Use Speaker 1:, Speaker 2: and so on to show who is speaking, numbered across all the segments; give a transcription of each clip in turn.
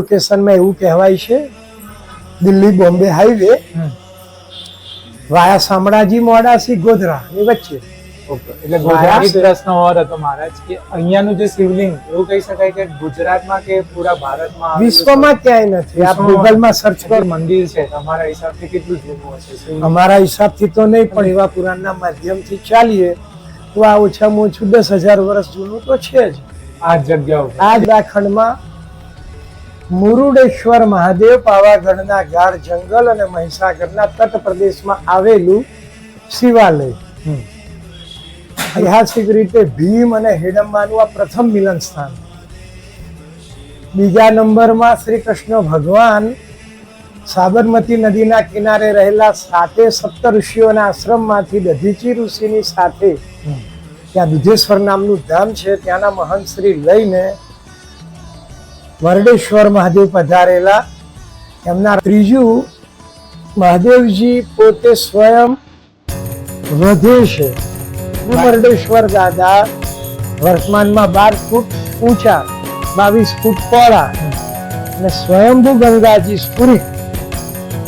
Speaker 1: લોકેશનમાં એવું કહેવાય છે દિલ્હી બોમ્બે હાઈવે વાયા શામળાજી મોડાસી ગોધરા ની વચ્ચે.
Speaker 2: એટલે ગોધરાથી પ્રશ્ન ઓર હતો મહારાજ કે અહીંયાનું જે શિવલિંગ એવું કહી શકાય કે ગુજરાતમાં કે પૂરા ભારતમાં આવેલું
Speaker 1: વિશ્વમાં ક્યાંય નથી. આપ ગૂગલમાં સર્ચ કરો.
Speaker 2: મંદિર છે તમારા હિસાબથી કેટલું જૂનું હશે શિવલિંગ?
Speaker 1: અમારા હિસાબથી તો નહીં, પણ એવા પુરાણના માધ્યમથી ચાલીએ તો આ ઓછામાં ઓછું 10,000 વર્ષ જૂનું તો છે જ.
Speaker 2: આ જગ્યા ઉપર
Speaker 1: આ ઉત્તરાખંડમાં મુરુડેશ્વર મહાદેવ પાવાગઢના ગાઢ જંગલ અને મહીસાગરના તટ પ્રદેશમાં આવેલું શિવાલય. ઐતિહાસિક રીતે ભીમ અને હિડમ્બાનું આ પ્રથમ મિલન સ્થાન. બીજા નંબરમાં શ્રી કૃષ્ણ ભગવાન સાબરમતી નદીના કિનારે રહેલા 7 ઋષિઓના આશ્રમમાંથી દધીચી ઋષિની સાથે ત્યાં દુધેશ્વર નામનું ધામ છે, ત્યાંના મહંત શ્રી લઈને વરડેશ્વર મહાદેવ પધારેલા. એમના ત્રીજું મહાદેવજી પોતે સ્વયં વધે છે. વરડેશ્વર દાદા વર્તમાનમાં 12 ફૂટ ઊંચા, 22 ફૂટ પહોળા અને સ્વયંભૂ ગંગાજી સ્ફુરિત.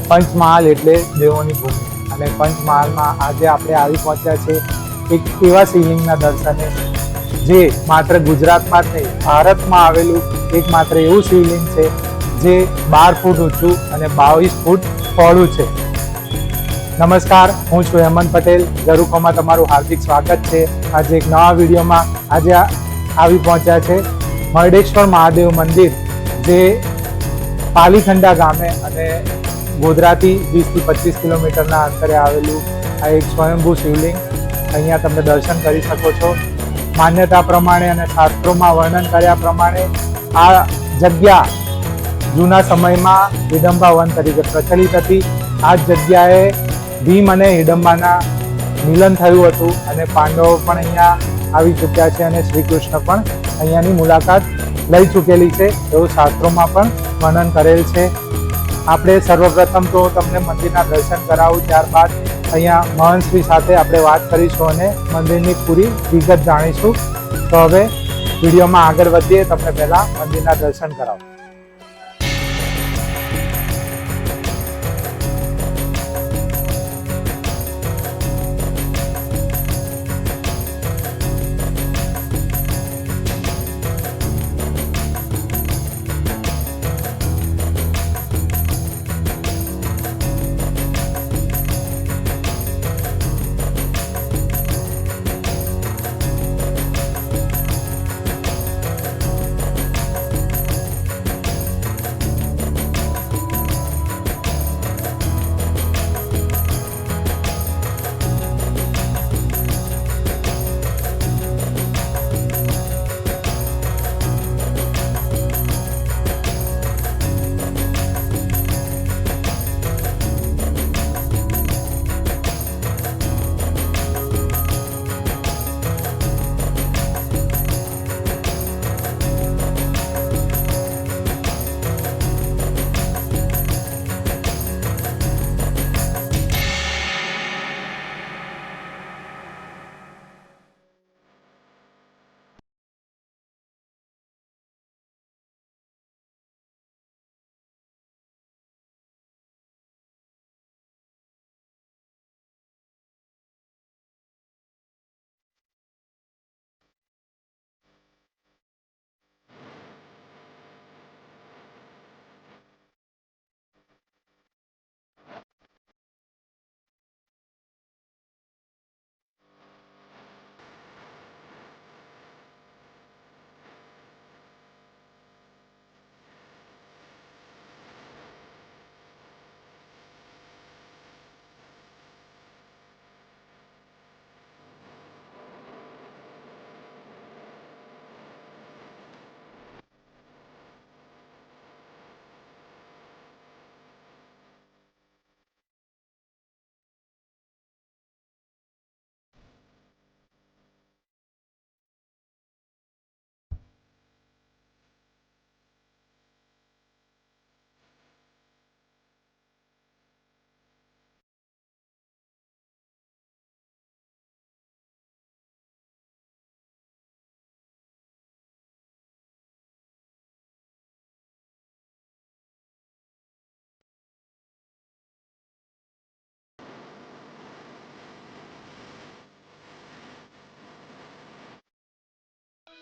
Speaker 2: પંચમહાલ એટલે દેવોની ભૂમિ, અને પંચમહાલમાં આજે આપણે આવી પહોંચ્યા છે એક એવા શિવલિંગના દર્શને જે માત્ર ગુજરાતમાં જ નહીં ભારતમાં આવેલું એકમાત્ર એવું શિવલિંગ છે જે 12 ફૂટ ઊંચું અને 22 ફૂટ પહોળું છે. નમસ્કાર, હું છું હેમંત પટેલ. ઝરૂખામાં તમારું હાર્દિક સ્વાગત છે. આજે એક નવા વિડીયોમાં આજે આવી પહોંચ્યા છે મરડેશ્વર મહાદેવ મંદિર, જે પાલીખંડા ગામે અને ગોધરાથી 20 થી 25 કિલોમીટરના અંતરે આવેલું આ એક સ્વયંભૂ શિવલિંગ. અહીંયા તમે દર્શન કરી શકો છો. માન્યતા પ્રમાણે અને શાસ્ત્રોમાં વર્ણન કર્યા પ્રમાણે આ જગ્યા જૂના સમયમાં હિડમ્બા વન તરીકે પ્રચલિત હતી. આ જ જગ્યાએ ભીમ અને હિડમ્બાના મિલન થયું હતું અને પાંડવો પણ અહીંયા આવી ચૂક્યા છે અને શ્રી કૃષ્ણ પણ અહીંયાની મુલાકાત લઈ ચૂકેલી છે એવું શાસ્ત્રોમાં પણ વર્ણન કરેલ છે. આપણે સર્વપ્રથમ તો તમને મંદિરના દર્શન કરાવું, ત્યારબાદ અહીંયા મહંતશ્રી સાથે આપણે વાત કરીશું અને મંદિરની પૂરી વિગત જાણીશું. તો હવે વિડીયોમાં આગળ વધીએ, તમને પહેલા મંદિરના દર્શન કરાવું.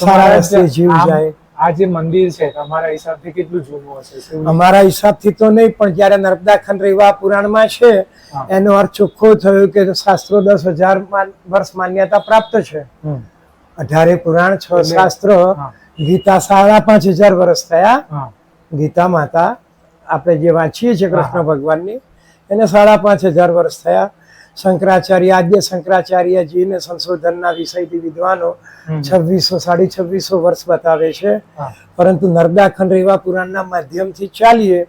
Speaker 1: સારા રસ્તે જીવ જાય.
Speaker 2: આ જે મંદિર છે તમારા હિસાબથી કેટલું જૂનું હશે શિવલિંગ?
Speaker 1: અમારા હિસાબથી તો નહીં, પણ જ્યારે નર્મદા ખંડ રેવા પુરાણમાં છે
Speaker 2: હા.
Speaker 1: એનો અર્થ ચોખ્ખો થયો કે શાસ્ત્રો 10,000 વર્ષ માન્યતા પ્રાપ્ત છે.
Speaker 2: હમ.
Speaker 1: 18 પુરાણ 6
Speaker 2: એટલે-
Speaker 1: શાસ્ત્ર,
Speaker 2: હા.
Speaker 1: ગીતા 5,500 વર્ષ થયા.
Speaker 2: હા.
Speaker 1: ગીતા માતા આપણે જે વાંચીએ છીએ
Speaker 2: હા,
Speaker 1: કૃષ્ણ
Speaker 2: હા.
Speaker 1: ભગવાનની એને 5,500 વર્ષ થયા. શંકરાચાર્ય આદ્ય શંકરાચાર્યજીને સંશોધનના વિષયથી વિદ્વાનો
Speaker 2: હમ.
Speaker 1: 2600 વર્ષ બતાવે છે.
Speaker 2: હા.
Speaker 1: પરંતુ નર્મદા ખંડ રેવા પુરાણના માધ્યમથી ચાલીએ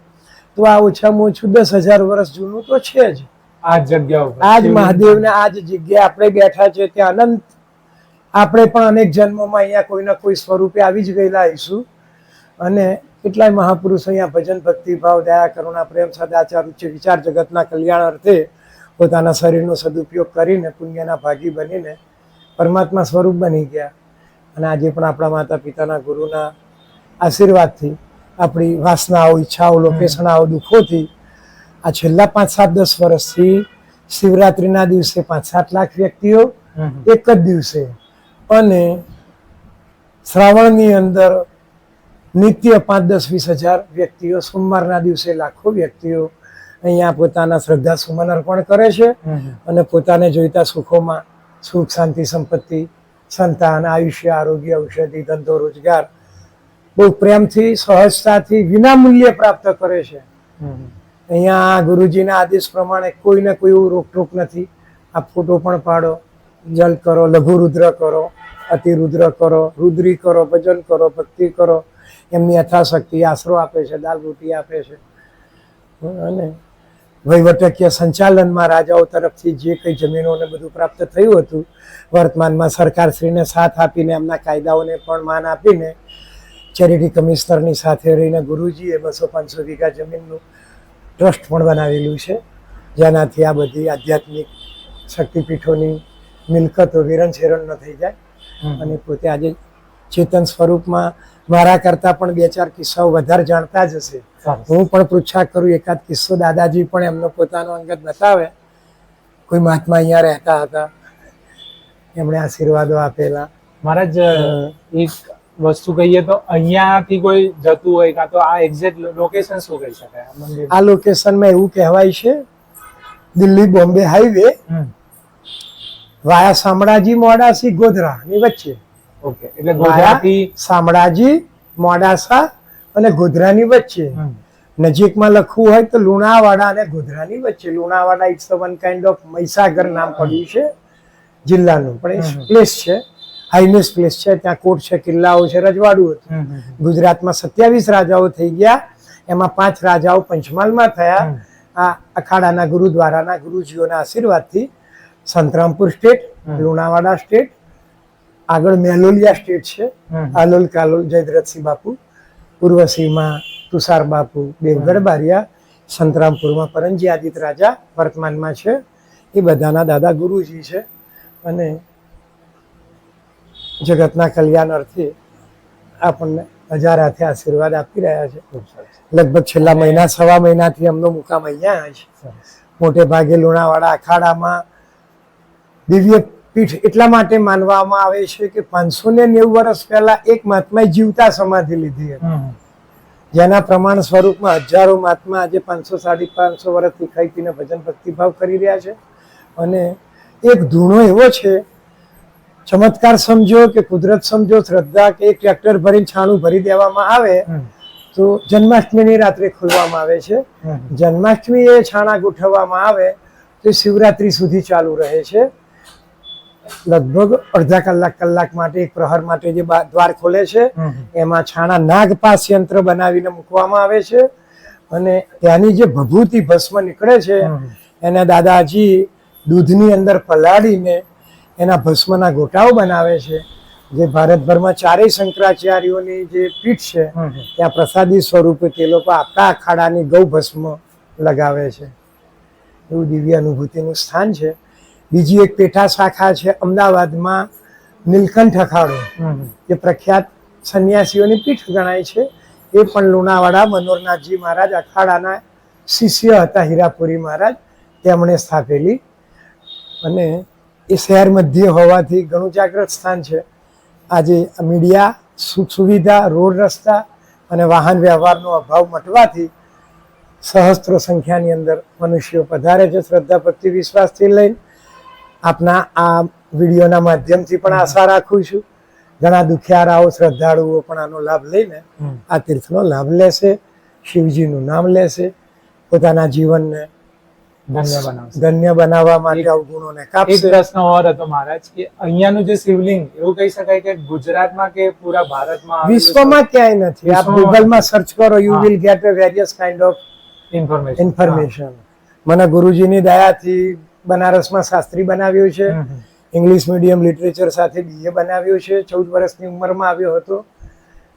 Speaker 1: તો આ ઓછામાં ઓછું 10,000 વર્ષ જૂનું તો છે જ.
Speaker 2: આ જ જગ્યા ઉપર
Speaker 1: આ જ
Speaker 2: શિવલિંગ-
Speaker 1: મહાદેવને આ જ જગ્યાએ આપણે બેઠા છે ત્યાં અનંત આપણે પણ અનેક જન્મોમાં અહીંયા કોઈના કોઈ સ્વરૂપે આવી જ ગયેલા હઈશું. અને કેટલાય મહાપુરુષો અહીંયા ભજન ભક્તિભાવ દયા કરુણા પ્રેમ સદાચાર ઉચ્ચ વિચાર જગતના કલ્યાણ અર્થે પોતાના શરીરનો સદુપયોગ કરીને પુણ્યના ભાગી બનીને પરમાત્મા સ્વરૂપ બની ગયા. અને આજે પણ આપણા માતા પિતાના ગુરુના આશીર્વાદથી આપણી વાસનાઓ ઈચ્છાઓ લોકેશણાઓ દુઃખોથી આ છેલ્લા 5-7-10 વર્ષથી શિવરાત્રિના દિવસે 5-7 લાખ વ્યક્તિઓ
Speaker 2: હમ.
Speaker 1: એક જ દિવસે, અને શ્રાવણની અંદર નિત્ય 5-10-20 હજાર વ્યક્તિઓ, સોમવારના દિવસે લાખો વ્યક્તિઓ અહીંયા પોતાના શ્રદ્ધા સુમન અર્પણ કરે છે.
Speaker 2: હમ.
Speaker 1: અને પોતાને જોઈતા સુખોમાં સુખ શાંતિ સંપત્તિ સંતાન આયુષ્ય આરોગ્ય ઔષધિ ધંધો રોજગાર બહુ પ્રેમથી સહજતાથી વિનામૂલ્યે પ્રાપ્ત કરે છે.
Speaker 2: હમ.
Speaker 1: અહીંયા ગુરુજીના આદેશ પ્રમાણે કોઈને કોઈ એવું રોકટોક નથી. આપ ફોટો પણ પાડો, જલ કરો, લઘુ રુદ્ર કરો, અતિરુદ્ર કરો, રુદ્રી કરો, ભજન કરો, ભક્તિ કરો. એમની યથાશક્તિ આશરો આપે છે, દાલ રોટી આપે છે. અને વહીવટકીય સંચાલનમાં રાજાઓ તરફથી જે કંઈ જમીનોને બધું પ્રાપ્ત થયું હતું, વર્તમાનમાં સરકારશ્રીને સાથ આપીને એમના કાયદાઓને પણ માન આપીને ચેરિટી કમિશનરની સાથે રહીને ગુરુજીએ 200-500 વીઘા જમીનનું ટ્રસ્ટ પણ બનાવેલું છે, જેનાથી આ બધી આધ્યાત્મિક શક્તિપીઠોની મિલકતો વેરણ ન થઈ જાય.
Speaker 2: હમ.
Speaker 1: અને પોતે આજે ચેતન સ્વરૂપમાં મારા કરતાં પણ 2-4 કિસ્સાઓ વધારે જાણતા જ હશે.
Speaker 2: સરસ.
Speaker 1: હું પણ પૃચ્છા કરું, એકાદ કિસ્સો દાદાજી પણ એમનો પોતાનો અંગત બતાવે. કોઈ મહાત્મા અહીંયા રહેતા હતા, એમણે આશીર્વાદો આપેલા.
Speaker 2: મહારાજ એક વસ્તુ કહીએ તો અહીંયાથી કોઈ જતું હોય કાં તો આ એક્ઝેક્ટ લોકેશન શું કહી શકાય આ મંદિર?
Speaker 1: આ લોકેશનમાં એવું કહેવાય છે, દિલ્હી બોમ્બે હાઈવે
Speaker 2: હમ.
Speaker 1: વાયા શામળાજી મોડાસી ગોધરાની વચ્ચે.
Speaker 2: ઓકે, એટલે
Speaker 1: વાયા
Speaker 2: ગુજરાતી.
Speaker 1: શામળાજી મોડાસા અને ગોધરાની વચ્ચે.
Speaker 2: હમ.
Speaker 1: નજીકમાં લખવું હોય તો લુણાવાડા અને ગોધરાની વચ્ચે. Lunawada it's one kind of Mahisagar નામ પડ્યું છે જિલ્લાનું, પણ એ
Speaker 2: હમ.
Speaker 1: પ્લેસ છે, હાઈનેસ પ્લેસ છે. ત્યાં કોટ છે, કિલ્લાઓ છે, રજવાડું હતું.
Speaker 2: હમ. હમ.
Speaker 1: ગુજરાતમાં 27 રાજાઓ થઈ ગયા, એમાં 5 રાજાઓ પંચમહાલમાં થયા.
Speaker 2: હમ.
Speaker 1: આ અખાડાના ગુરુદ્વારાના ગુરુજીઓના આશીર્વાદથી સંતરામપુર સ્ટેટ,
Speaker 2: હમ.
Speaker 1: લુણાવાડા સ્ટેટ, આગળ મેલોલિયા સ્ટેટ છે,
Speaker 2: હમ.
Speaker 1: આલોલ કાલોલ જયદ્રથસિંહ બાપુ, ઉર્વશીમાં તુષાર બાપુ, દેવગઢ બારિયા, સંતરામપુરમાં પરંજી આદિત રાજા વર્તમાનમાં છે. એ બધાના દાદા ગુરુજી છે અને જગતના કલ્યાણ અર્થે આપણને હજારાથી આશીર્વાદ આપી રહ્યા છે.
Speaker 2: ખૂબ સરસ.
Speaker 1: લગભગ છેલ્લા સવા મહિનાથી એમનો મુકામ અહીંયા છે.
Speaker 2: સરસ.
Speaker 1: મોટે ભાગે લુણાવાડા અખાડામાં દિવ્ય પીઠ એટલા માટે માનવામાં આવે છે કે 590 વર્ષ પહેલા એક મહાત્માએ જીવતા સમાધિ લીધી હતી,
Speaker 2: હમ.
Speaker 1: જેના પ્રમાણ સ્વરૂપમાં હજારો મહાત્મા આજે 500-550 વર્ષથી ખાઈ પીને ભજન ભક્તિભાવ કરી રહ્યા છે. અને એક ધૂણો એવો છે, ચમત્કાર સમજો કે કુદરત સમજો, શ્રદ્ધા કે એક ટ્રેક્ટર ભરીને છાણું ભરી દેવામાં આવે
Speaker 2: હમ.
Speaker 1: તો જન્માષ્ટમીની રાત્રે ખોલવામાં આવે છે.
Speaker 2: હમ.
Speaker 1: જન્માષ્ટમી એ છાણા ગોઠવવામાં આવે તો શિવરાત્રી સુધી ચાલુ રહે છે. લગભગ અડધા કલાક માટે એક પ્રહર માટે જે દ્વાર ખોલે છે,
Speaker 2: હમ.
Speaker 1: એમાં છાણા નાગપાસ યંત્ર બનાવીને મૂકવામાં આવે છે. અને ત્યાંની જે ભભૂતિ ભસ્મ નીકળે છે
Speaker 2: હમ.
Speaker 1: એને દાદાજી દૂધની અંદર પલાળીને એના ભસ્મના ગોટાઓ બનાવે છે, જે ભારતભરમાં 4 શંકરાચાર્યોની જે પીઠ છે
Speaker 2: હમ.
Speaker 1: ત્યાં પ્રસાદી સ્વરૂપે તે લોકો આપણા અખાડાની ગૌ ભસ્મ લગાવે છે. એવું દિવ્ય અનુભૂતિનું સ્થાન છે. બીજી એક પેટા શાખા છે અમદાવાદમાં, નીલકંઠ અખાડો,
Speaker 2: હમ.
Speaker 1: જે પ્રખ્યાત સંન્યાસીઓની પીઠ ગણાય છે. એ પણ લુણાવાડા મનોહરનાથજી મહારાજ અખાડાના શિષ્ય હતા, હીરાપુરી મહારાજ, તેમણે સ્થાપેલી. અને એ શહેર મધ્ય હોવાથી ઘણું જાગ્રત સ્થાન છે. આજે મીડિયા સુખ સુવિધા રોડ રસ્તા અને વાહન વ્યવહારનો અભાવ મટવાથી સહસ્ત્રો સંખ્યાની અંદર મનુષ્યો પધારે છે શ્રદ્ધા ભક્તિ વિશ્વાસથી લઈને. આપના આ વિડીયોના માધ્યમથી પણ આશા રાખું છું ઘણા દુખિયારાઓ શ્રદ્ધાળુઓ પણ આનો લાભ લઈને આ તીર્થનો લાભ લેશે, શિવજીનું નામ લેશે, પોતાના જીવનને
Speaker 2: ધન્ય બનાવશે.
Speaker 1: ધન્ય બનાવવા માટે અવગુણોને
Speaker 2: એક
Speaker 1: કાપશે.
Speaker 2: પ્રશ્ન ઓર હતો મહારાજ કે અહીંયાનું જે શિવલિંગ એવું કહી શકાય કે ગુજરાતમાં કે પૂરા ભારતમાં આવેલું છે?
Speaker 1: વિશ્વમાં ક્યાંય નથી. આપ
Speaker 2: વિશ્વમાં
Speaker 1: ગૂગલમાં સર્ચ કરો, યુ
Speaker 2: હા.
Speaker 1: Will get a various kind of
Speaker 2: information
Speaker 1: information. મને ગુરુજીની દયાથી બનારસમાં શાસ્ત્રી બનાવ્યો છે, ઇંગ્લિશ મીડિયમ લિટરેચર સાથે BA બનાવ્યો છે. 14 વર્ષની ઉંમરમાં આવ્યો હતો.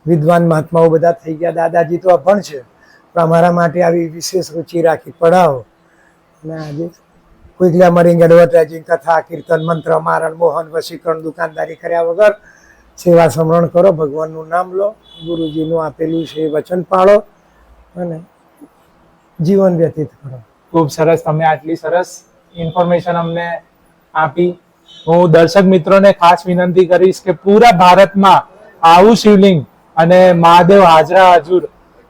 Speaker 1: વિદ્વાન મહાત્માઓ બધા થઈ ગયા. દાદાજી તો અભણ છે પણ અમારા માટે આવી વિશેષ રુચિ રાખી પઢાવો. અને આજે કોઈ ગ્લેમરિંગ એડવર્ટાઇઝિંગ, કથા, કીર્તન, મંત્ર, મારણ, મોહન, વશીકરણ, દુકાનદારી કર્યા વગર સેવા સમરણ કરો, ભગવાનનું નામ લો, ગુરુજીનું આપેલું છે એ વચન પાળો અને જીવન વ્યતીત કરો.
Speaker 2: ખૂબ સરસ, તમે આટલી સરસ ઇન્ફોર્મેશન અમને આપી. હું દર્શક મિત્રોને ખાસ વિનંતી કરીશ કે પૂરા ભારતમાં આવું શિવલિંગ અને મહાદેવ હાજરા હજુર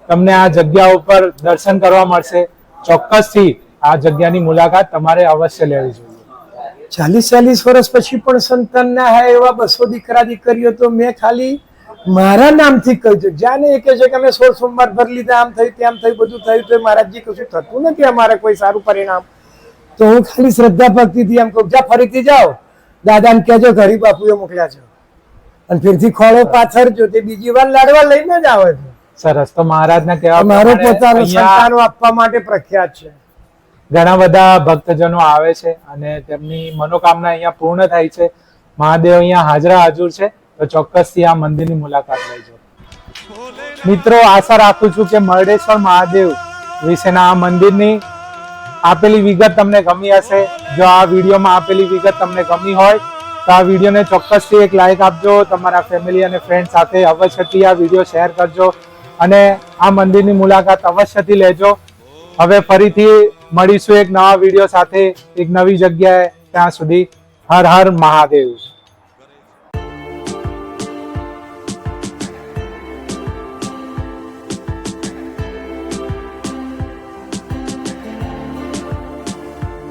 Speaker 2: તમને આ જગ્યા ઉપર દર્શન કરવા મળશે. ચોક્કસથી આ જગ્યાની મુલાકાત તમારે અવશ્ય લેવી જોઈએ.
Speaker 1: 40 વર્ષ પછી પણ સંતાન ના હોય એવા 200 દીકરા દીકરીઓ તો મેં ખાલી મારા નામથી કહ્યું છે. જ્યાં એ કહે છે કે અમે 16 સોમવાર ભરી લીધા, આમ થયું તેમ થયું, બધું થયું તો મહારાજજી કશું થતું નથી અમારે કોઈ સારું પરિણામ. તો હું ખાલી શ્રદ્ધા ભક્તિથી એમ કહું, જા ફરીથી જાઓ, દાદાને કહેજો ગરીબ બાપુએ મોકલ્યા છે અને ફરીથી ખોળો પાથરજો, તે બીજી વાર લાડવા લઈને જ આવે છે.
Speaker 2: સરસ. તો મહારાજના કહેવા
Speaker 1: મારો
Speaker 2: પ્રમાણે
Speaker 1: પોતાનો
Speaker 2: અહીંયા
Speaker 1: સંતાનો આપવા માટે પ્રખ્યાત છે.
Speaker 2: ઘણા બધા ભક્તજનો આવે છે અને તેમની મનોકામના અહીંયા પૂર્ણ થાય છે. મહાદેવ અહીંયા હાજરા હાજર છે, તો ચોક્કસથી આ મંદિરની મુલાકાત લેજો. મિત્રો, આશા રાખું છું કે મરડેશ્વર મહાદેવ વિશેના આ મંદિરની આપેલી વિગત તમને ગમી હશે. જો આ વિડીયોમાં આપેલી વિગત તમને ગમી હોય તો આ વિડીયોને ચોક્કસથી એક લાઈક આપજો. તમારા ફેમિલી અને ફ્રેન્ડ સાથે અવશ્યથી આ વિડીયો શેર કરજો અને આ મંદિરની મુલાકાત અવશ્યથી લેજો. હવે ફરીથી મળીશું એક નવા વિડીયો સાથે, એક નવી જગ્યાએ. ત્યાં સુધી હર હર મહાદેવ.